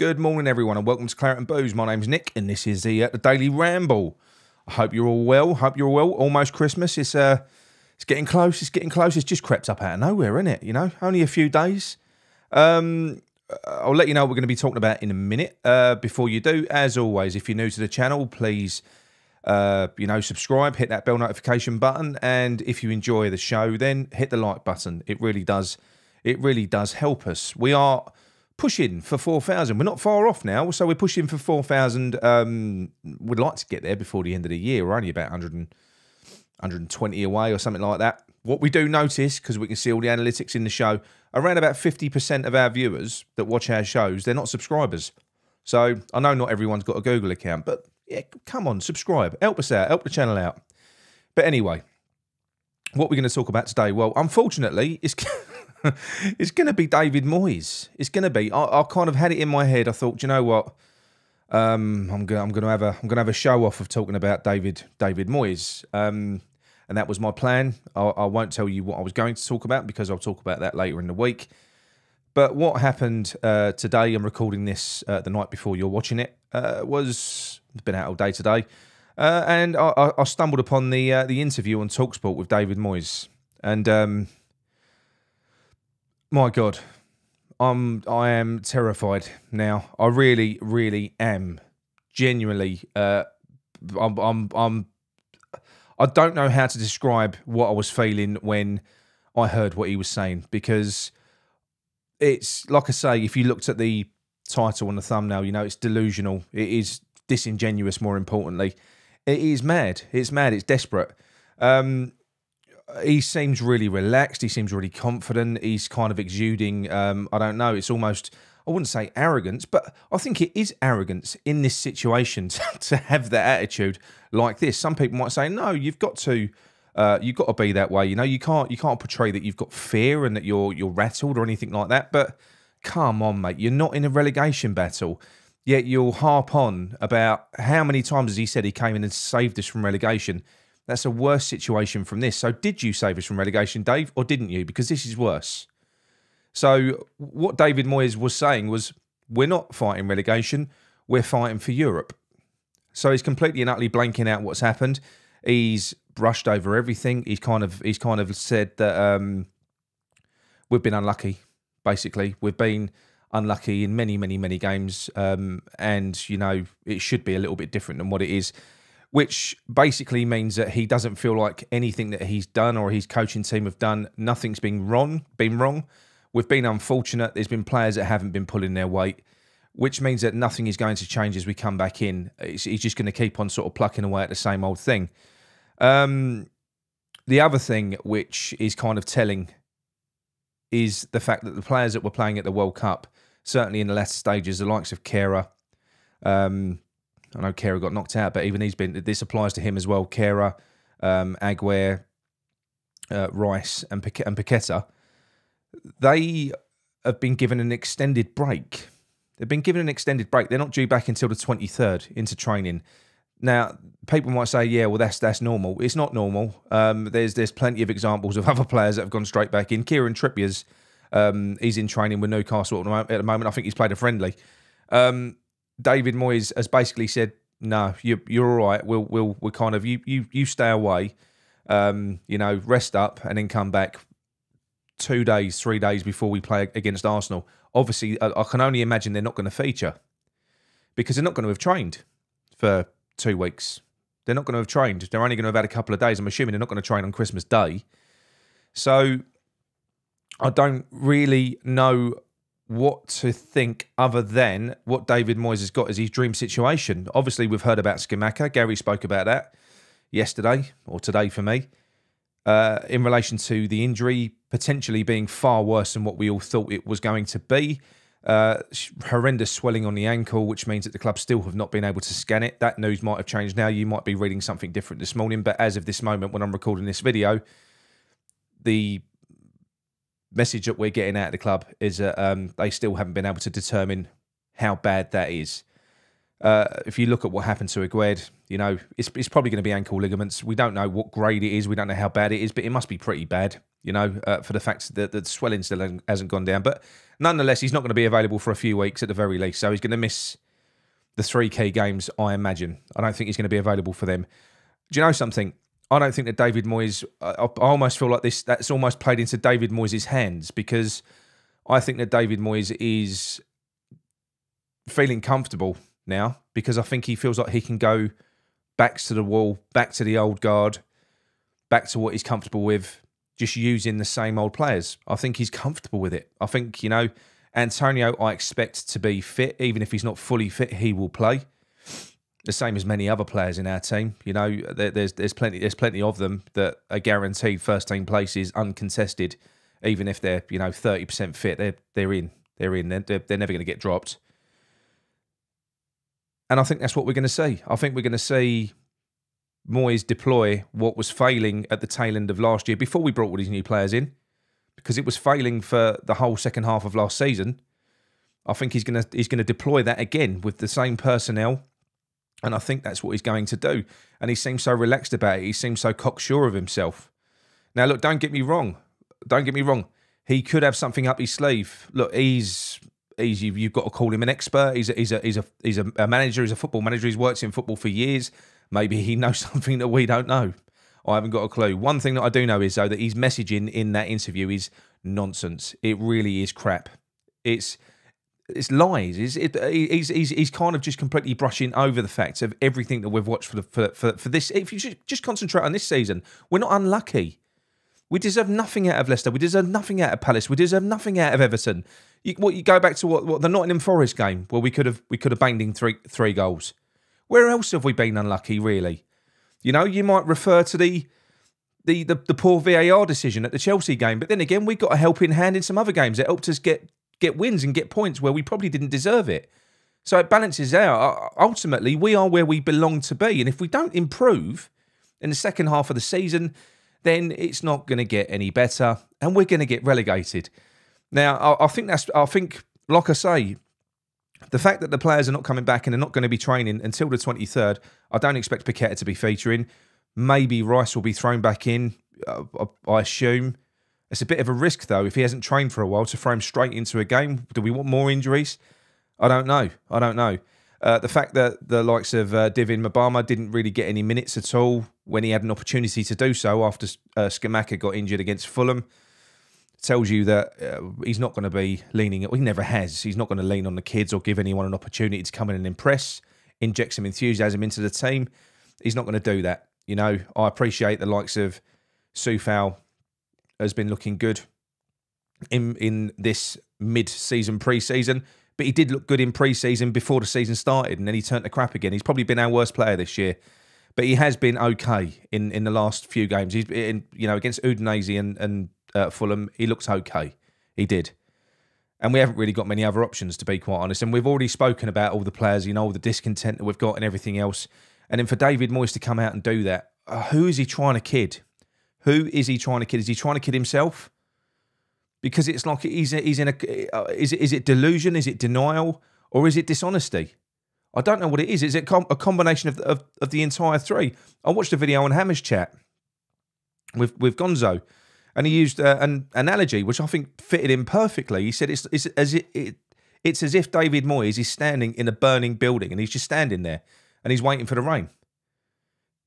Good morning, everyone, and welcome to Claret and Booze. My name's Nick, and this is the Daily Ramble. I hope you're all well. Almost Christmas. It's getting close. It's getting close. It's just crept up out of nowhere, isn't it? You know, only a few days. I'll let you know what we're going to be talking about in a minute. Before you do, as always, if you're new to the channel, please, subscribe, hit that bell notification button, and if you enjoy the show, then hit the like button. It really does. It really does help us. We are pushing for 4,000. We're not far off now, so we're pushing for 4,000. We'd like to get there before the end of the year. We're only about 120 away or something like that. What we do notice, because we can see all the analytics in the show, around about 50% of our viewers that watch our shows, they're not subscribers. So I know not everyone's got a Google account, but yeah, come on, subscribe. Help us out. Help the channel out. But anyway, what we're going to talk about today, well, unfortunately, it's it's going to be David Moyes. It's going to be. I kind of had it in my head. I thought, you know what? I'm going to have a show off of talking about David Moyes. And that was my plan. I won't tell you what I was going to talk about because I'll talk about that later in the week. But what happened today? I'm recording this the night before you're watching it. It's been out all day today, and I stumbled upon the interview on Talksport with David Moyes, and my God, I am terrified now. I really am. Genuinely, I don't know how to describe what I was feeling when I heard what he was saying, because it's like I say, if you looked at the title and the thumbnail, you know, it's delusional. It is disingenuous, more importantly. It is mad. It's mad. It's desperate. He seems really relaxed. He seems really confident. He's kind of exuding, I don't know, it's almost, I wouldn't say arrogance, but I think it is arrogance in this situation to have that attitude like this. Some people might say, no, you've got to be that way. You know, you can't portray that you've got fear and that you're rattled or anything like that. But come on, mate, you're not in a relegation battle. Yet you'll harp on about how many times has he said he came in and saved us from relegation. That's a worse situation from this. So did you save us from relegation, Dave, or didn't you? Because this is worse. So what David Moyes was saying was, we're not fighting relegation, we're fighting for Europe. So he's completely and utterly blanking out what's happened. He's brushed over everything. He's kind of said that we've been unlucky, basically. We've been unlucky in many games, and, you know, it should be a little bit different than what it is, which basically means that he doesn't feel like anything that he's done or his coaching team have done, nothing's been wrong. We've been unfortunate. There's been players that haven't been pulling their weight, which means that nothing is going to change as we come back in. He's just going to keep on sort of plucking away at the same old thing. The other thing which is kind of telling is the fact that the players that were playing at the World Cup, certainly in the latter stages, the likes of Kehrer, I know Kehrer got knocked out, but even this applies to him as well. Kehrer, Aguirre, Rice and Paqueta, they have been given an extended break. They've been given an extended break. They're not due back until the 23rd into training. Now, people might say, yeah, well, that's normal. It's not normal. There's plenty of examples of other players that have gone straight back in. Kieran Trippier's, he's in training with Newcastle at the moment. I think he's played a friendly. David Moyes has basically said, no, you're all right. We'll kind of, you stay away, rest up and then come back 2 days, 3 days before we play against Arsenal. Obviously, I can only imagine they're not going to feature because they're not going to have trained for 2 weeks. They're not going to have trained. They're only going to have had a couple of days. I'm assuming they're not going to train on Christmas Day. So I don't really know what to think other than what David Moyes has got as his dream situation. Obviously, we've heard about Scamacca. Gary spoke about that yesterday, or today for me, in relation to the injury potentially being far worse than what we all thought it was going to be. Horrendous swelling on the ankle, which means that the club still have not been able to scan it. That news might have changed now. You might be reading something different this morning, but as of this moment, when I'm recording this video, the message that we're getting out of the club is that they still haven't been able to determine how bad that is. If you look at what happened to Aguirre, you know, it's probably going to be ankle ligaments. We don't know what grade it is. We don't know how bad it is, but it must be pretty bad. for the fact that the swelling still hasn't gone down. But nonetheless, he's not going to be available for a few weeks at the very least. So he's going to miss the 3 key games, I imagine. I don't think he's going to be available for them. Do you know something? I don't think that David Moyes, I almost feel like that's almost played into David Moyes' hands, because I think that David Moyes is feeling comfortable now, because I think he feels like he can go back to the wall, back to the old guard, back to what he's comfortable with, just using the same old players. I think he's comfortable with it. I think, Antonio, I expect to be fit. Even if he's not fully fit, he will play. The same as many other players in our team. There's plenty of them that are guaranteed first team places uncontested, even if they're 30% fit. They're in. They're never going to get dropped. And I think that's what we're going to see. I think we're going to see Moyes deploy what was failing at the tail end of last year before we brought all these new players in, because it was failing for the whole second half of last season. I think he's going to deploy that again with the same personnel, and I think that's what he's going to do. And he seems so relaxed about it. He seems so cocksure of himself. Now, look, don't get me wrong. He could have something up his sleeve. Look, you've got to call him an expert. He's a manager. He's a football manager. He's worked in football for years. Maybe he knows something that we don't know. I haven't got a clue. One thing that I do know is, though, that his messaging in that interview is nonsense. It really is crap. It's lies. He's kind of just completely brushing over the fact of everything that we've watched for this. If you just concentrate on this season, we're not unlucky. We deserve nothing out of Leicester. We deserve nothing out of Palace. We deserve nothing out of Everton. You go back to what the Nottingham Forest game, where we could have banged in three goals. Where else have we been unlucky, really? You might refer to the poor VAR decision at the Chelsea game, but then again, we got a helping hand in some other games that helped us get wins and get points where we probably didn't deserve it. So it balances out. Ultimately, we are where we belong to be, and if we don't improve in the second half of the season, then it's not going to get any better, and we're going to get relegated. Now, I think, like I say, the fact that the players are not coming back and they're not going to be training until the 23rd, I don't expect Paqueta to be featuring. Maybe Rice will be thrown back in, I assume. It's a bit of a risk, though, if he hasn't trained for a while, to throw him straight into a game. Do we want more injuries? I don't know. The fact that the likes of Divin Mabama didn't really get any minutes at all when he had an opportunity to do so after Skamaka got injured against Fulham tells you that he's not going to be leaning. He never has. He's not going to lean on the kids or give anyone an opportunity to come in and impress, inject some enthusiasm into the team. He's not going to do that. I appreciate the likes of Soufal has been looking good in this mid-season pre-season, but he did look good in pre-season before the season started, and then he turned to crap again. He's probably been our worst player this year, but he has been okay in the last few games. He's been, against Udinese and Fulham, he looks okay. He did. And we haven't really got many other options, to be quite honest. And we've already spoken about all the players, all the discontent that we've got and everything else. And then for David Moyes to come out and do that, who is he trying to kid? Who is he trying to kid? Is he trying to kid himself? Because it's like he's in a... Is it delusion? Is it denial? Or is it dishonesty? I don't know what it is. Is it a combination of the entire three? I watched a video on Hammer's chat with Gonzo, and he used an analogy which I think fitted in perfectly. He said it's as if David Moyes is standing in a burning building and he's just standing there and he's waiting for the rain.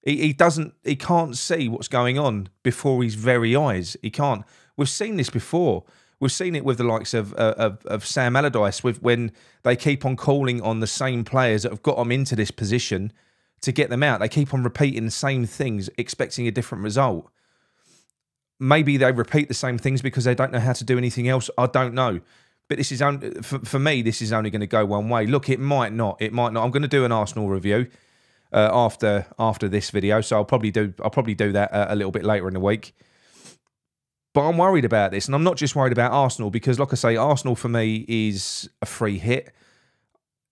He can't see what's going on before his very eyes. He can't. We've seen this before. We've seen it with the likes of Sam Allardyce, when they keep on calling on the same players that have got them into this position to get them out. They keep on repeating the same things, expecting a different result. Maybe they repeat the same things because they don't know how to do anything else. I don't know. But this is for me, this is only going to go one way. Look, it might not. I'm going to do an Arsenal review after this video, so I'll probably do that a little bit later in the week. But I'm worried about this, and I'm not just worried about Arsenal because, like I say, Arsenal for me is a free hit.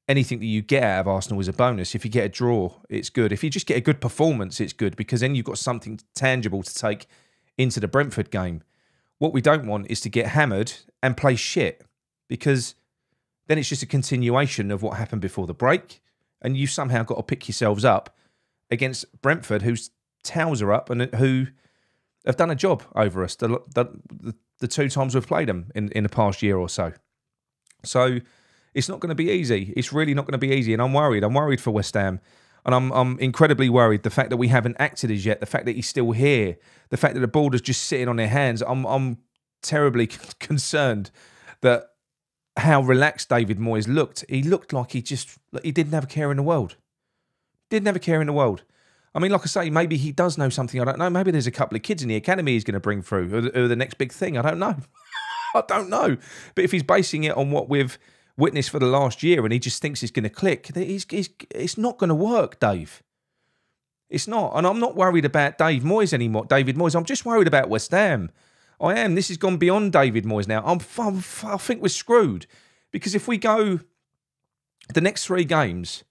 Anything that you get out of Arsenal is a bonus. If you get a draw, it's good. If you just get a good performance, it's good because then you've got something tangible to take into the Brentford game. What we don't want is to get hammered and play shit, because then it's just a continuation of what happened before the break, and you somehow got to pick yourselves up against Brentford, whose towels are up and who have done a job over us the 2 times we've played them in the past year or so. So it's not going to be easy. It's really not going to be easy, and I'm worried. I'm worried for West Ham, and I'm incredibly worried. The fact that we haven't acted as yet, the fact that he's still here, the fact that the ball is just sitting on their hands. I'm terribly concerned that how relaxed David Moyes looked. He looked like he didn't have a care in the world. Didn't have a care in the world. I mean, like I say, maybe he does know something. I don't know. Maybe there's a couple of kids in the academy he's going to bring through who are the next big thing. I don't know. I don't know. But if he's basing it on what we've witnessed for the last year and he just thinks it's going to click, it's not going to work, Dave. It's not. And I'm not worried about David Moyes anymore. I'm just worried about West Ham. I am. This has gone beyond David Moyes now. I think we're screwed. Because if we go the next 3 games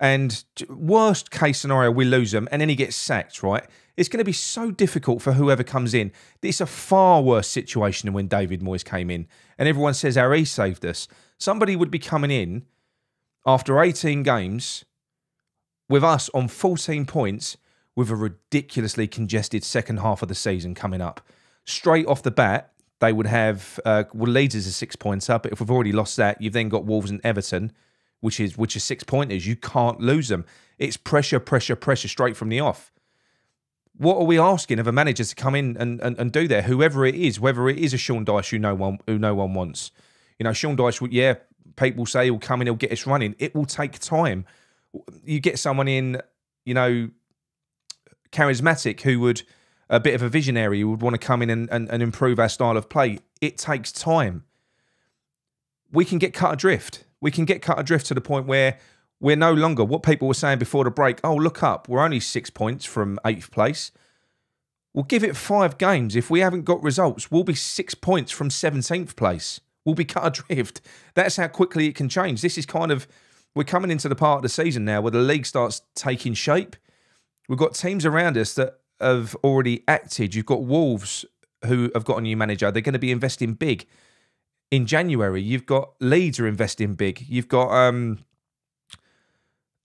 and worst case scenario, we lose them and then he gets sacked, right? It's going to be so difficult for whoever comes in. It's a far worse situation than when David Moyes came in. And everyone says how he saved us. Somebody would be coming in after 18 games with us on 14 points with a ridiculously congested second half of the season coming up. Straight off the bat, they would have Leeds is 6 points up. But if we've already lost that, you've then got Wolves and Everton, which is 6 pointers. You can't lose them. It's pressure straight from the off. What are we asking of a manager to come in and do there? Whoever it is, whether it is a Sean Dyche who no one wants. You know, Sean Dyche, people say he'll come in, he'll get us running. It will take time. You get someone in, charismatic who would, a bit of a visionary who would want to come in and improve our style of play. It takes time. We can get cut adrift. We can get cut adrift to the point where we're no longer, what people were saying before the break, oh, look up, we're only 6 points from 8th place. We'll give it 5 games. If we haven't got results, we'll be 6 points from 17th place. We'll be cut adrift. That's how quickly it can change. This is we're coming into the part of the season now where the league starts taking shape. We've got teams around us that have already acted. You've got Wolves who have got a new manager. They're going to be investing big. In January, you've got Leeds are investing big. You've got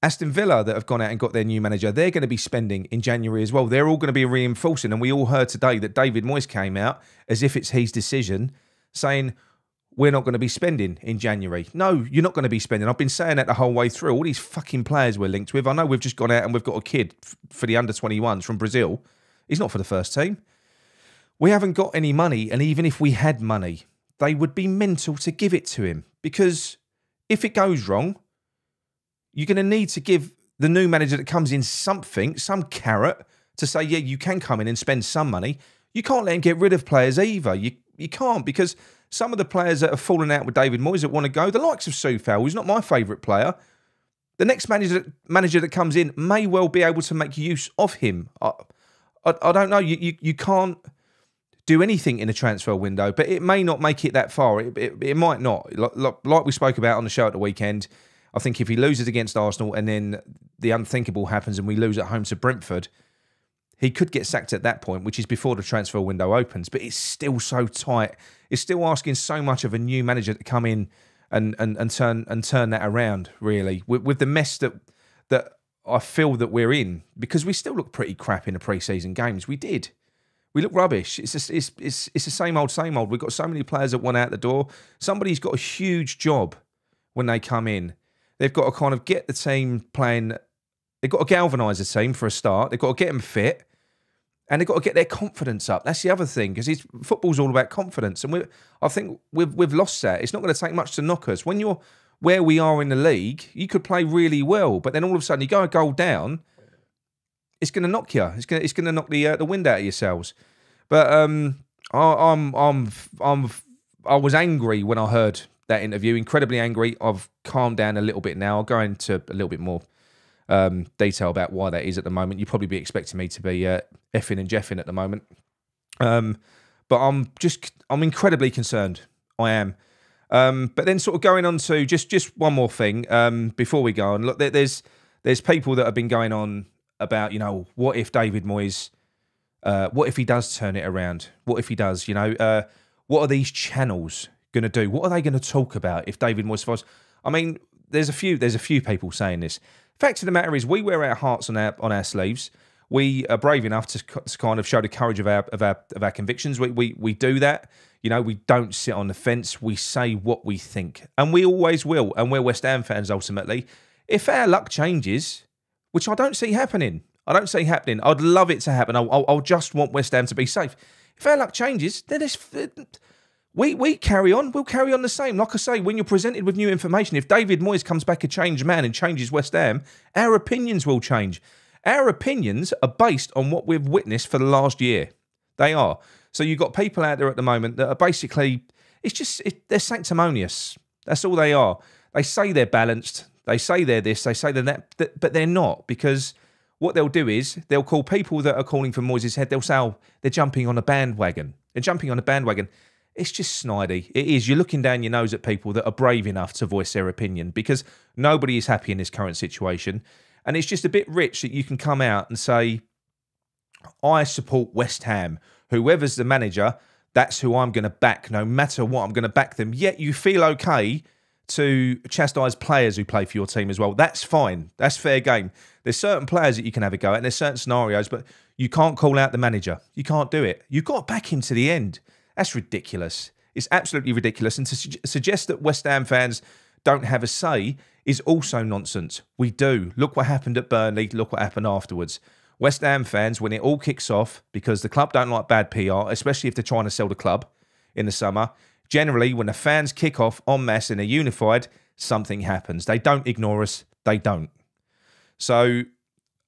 Aston Villa that have gone out and got their new manager. They're going to be spending in January as well. They're all going to be reinforcing. And we all heard today that David Moyes came out as if it's his decision, saying, we're not going to be spending in January. No, you're not going to be spending. I've been saying that the whole way through. All these fucking players we're linked with. I know we've just gone out and we've got a kid for the under-21s from Brazil. He's not for the first team. We haven't got any money. And even if we had money, they would be mental to give it to him. Because if it goes wrong, you're going to need to give the new manager that comes in something, some carrot, to say, yeah, you can come in and spend some money. You can't let him get rid of players either. You can't, because some of the players that have fallen out with David Moyes that want to go, the likes of Soufal, who's not my favourite player, the next manager that comes in may well be able to make use of him. I don't know. You can't do anything in a transfer window, but it may not make it that far. It might not. Like we spoke about on the show at the weekend, I think if he loses against Arsenal and then the unthinkable happens and we lose at home to Brentford, he could get sacked at that point, which is before the transfer window opens. But it's still so tight. It's still asking so much of a new manager to come in and turn that around, really, with the mess that I feel that we're in, because we still look pretty crap in the pre-season games. We did. We look rubbish. It's the same old, same old. We've got so many players that want out the door. Somebody's got a huge job when they come in. They've got to kind of get the team playing. They've got to galvanise the team for a start. They've got to get them fit. And they've got to get their confidence up. That's the other thing, because football's all about confidence. And I think we've lost that. It's not going to take much to knock us. When you're where we are in the league, you could play really well, but then all of a sudden you go a goal down, it's going to knock you. It's going to knock the wind out of yourselves. But I was angry when I heard that interview. Incredibly angry. I've calmed down a little bit now. I'll go into a little bit more detail about why that is at the moment. You'd probably be expecting me to be effing and jeffing at the moment. But I'm incredibly concerned. I am. But then sort of going on to just one more thing before we go on. Look, there's people that have been going on about, what if David Moyes, what if he does turn it around? What if he does, what are these channels going to do? What are they going to talk about if David Moyes falls? I mean, there's a few people saying this. Fact of the matter is, we wear our hearts on our sleeves. we are brave enough to kind of show the courage of our convictions. We do that. You know, we don't sit on the fence. We say what we think, and we always will. And we're West Ham fans ultimately. If our luck changes, which I don't see happening, I'd love it to happen. I'll just want West Ham to be safe. If our luck changes, then we carry on. We'll carry on the same. Like I say, when you're presented with new information, if David Moyes comes back a changed man and changes West Ham, our opinions will change. Our opinions are based on what we've witnessed for the last year. They are. So you've got people out there at the moment that are basically, they're sanctimonious. That's all they are. They say they're balanced. They say they're this. They say they're that. But they're not, because what they'll do is they'll call people that are calling for Moyes' head, they'll say, oh, they're jumping on a bandwagon. They're jumping on a bandwagon. It's just snidey. It is. You're looking down your nose at people that are brave enough to voice their opinion, because nobody is happy in this current situation. And it's just a bit rich that you can come out and say, I support West Ham. Whoever's the manager, that's who I'm going to back. No matter what, I'm going to back them. Yet you feel okay to chastise players who play for your team as well. That's fine. That's fair game. There's certain players that you can have a go at, and there's certain scenarios, but you can't call out the manager. You can't do it. You've got to back him to the end. That's ridiculous. It's absolutely ridiculous. And to suggest that West Ham fans don't have a say is also nonsense. We do. Look what happened at Burnley. Look what happened afterwards. West Ham fans, when it all kicks off, because the club don't like bad PR, especially if they're trying to sell the club in the summer, generally, when the fans kick off en masse and are unified, something happens. They don't ignore us. They don't. So,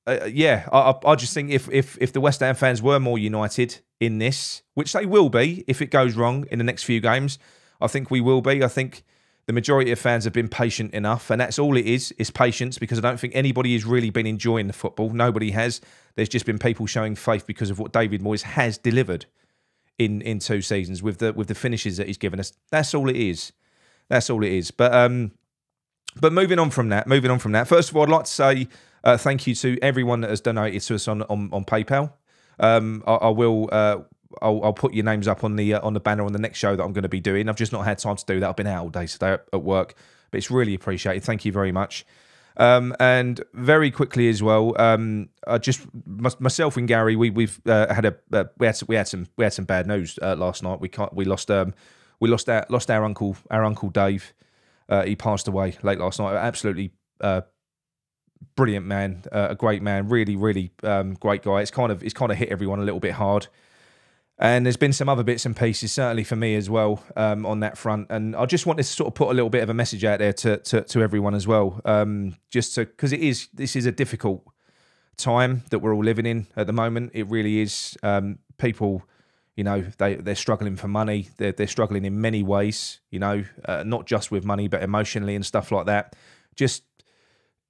I just think if the West Ham fans were more united in this, which they will be if it goes wrong in the next few games, I think we will be. I think the majority of fans have been patient enough, and that's all it is patience, because I don't think anybody has really been enjoying the football. Nobody has. There's just been people showing faith because of what David Moyes has delivered in 2 seasons with the finishes that he's given us. That's all it is. That's all it is. But moving on from that. First of all, I'd like to say thank you to everyone that has donated to us on PayPal. I'll put your names up on the banner on the next show that I'm going to be doing. I've just not had time to do that. I've been out all day today at work, but it's really appreciated. Thank you very much. And very quickly as well, myself and Gary, we've had some bad news last night. We lost our uncle Dave. He passed away late last night. Absolutely brilliant man, a great man, really great guy. It's kind of hit everyone a little bit hard. And there's been some other bits and pieces, certainly for me as well, on that front. And I just wanted to sort of put a little bit of a message out there to everyone as well, because this is a difficult time that we're all living in at the moment. It really is. People, you know, they're struggling for money. They're struggling in many ways, you know, not just with money, but emotionally and stuff like that. Just,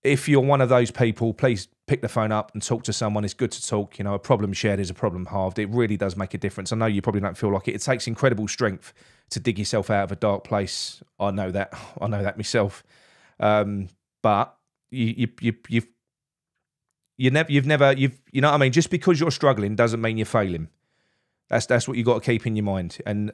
if you're one of those people, please pick the phone up and talk to someone. It's good to talk. You know, a problem shared is a problem halved. It really does make a difference. I know you probably don't feel like it. It takes incredible strength to dig yourself out of a dark place. I know that. I know that myself. But you've never, you know what I mean? Just because you're struggling doesn't mean you're failing. That's what you got to keep in your mind, and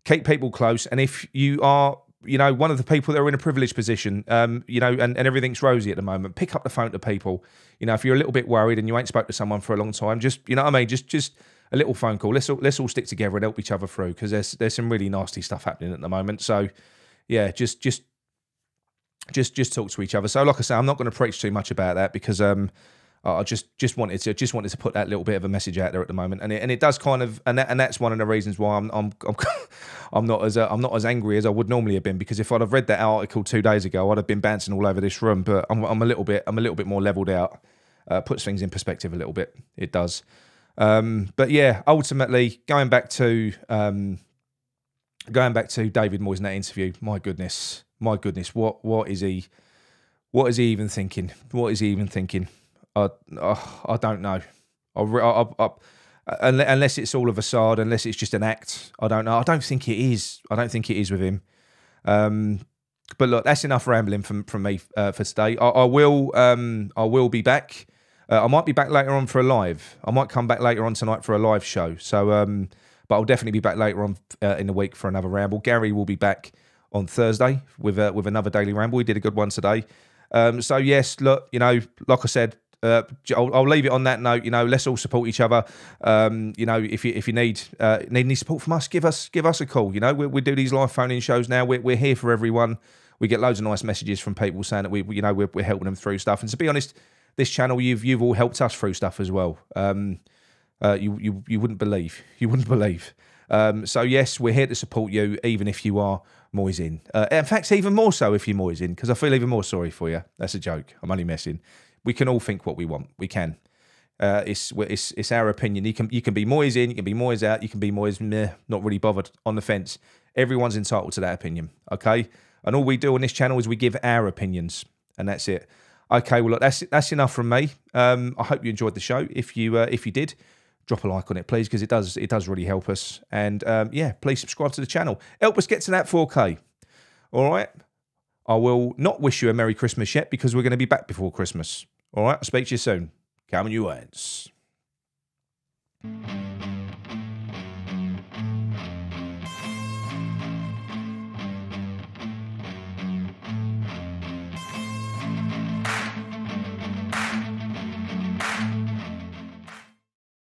keep people close. And if you are, you know, one of the people that are in a privileged position, you know, and everything's rosy at the moment, pick up the phone to people. You know, if you're a little bit worried and you ain't spoke to someone for a long time, just, you know what I mean, just a little phone call. Let's all stick together and help each other through, because there's some really nasty stuff happening at the moment. So yeah, just talk to each other. So like I say, I'm not going to preach too much about that, because I just wanted to put that little bit of a message out there at the moment, and it does kind of, and that's one of the reasons why I'm not as angry as I would normally have been, because if I'd have read that article 2 days ago, I'd have been bouncing all over this room. But I'm a little bit more leveled out. Puts things in perspective a little bit. It does. But yeah, ultimately going back to David Moyes in that interview. My goodness, what is he even thinking? What is he even thinking? I don't know. Unless it's all of a facade, unless it's just an act, I don't know. I don't think it is. I don't think it is with him. But look, that's enough rambling from me for today. I will be back. I might be back later on for a live. I might come back later on tonight for a live show. So, but I'll definitely be back later on in the week for another ramble. Gary will be back on Thursday with another daily ramble. We did a good one today. So yes, look, you know, like I said, I'll leave it on that note. You know, let's all support each other. You know, if you need any support from us, give us a call. You know, we do these live phone-in shows now. We're here for everyone. We get loads of nice messages from people saying that we're helping them through stuff. And to be honest, this channel, you've all helped us through stuff as well. You wouldn't believe. You wouldn't believe. So yes, we're here to support you, even if you are Moyes in. In fact, even more so if you're Moyes in, because I feel even more sorry for you. That's a joke. I'm only messing. We can all think what we want. We can. It's our opinion. You can be Moyes in, you can be Moyes out, you can be Moyes meh, not really bothered, on the fence. Everyone's entitled to that opinion. Okay. And all we do on this channel is we give our opinions, and that's it. Okay, well, look, that's enough from me. I hope you enjoyed the show. If you did, drop a like on it, please, because it does really help us. And yeah, please subscribe to the channel. Help us get to that 4K. All right. I will not wish you a Merry Christmas yet, because we're going to be back before Christmas. All right. I'll speak to you soon. Come on, you ants.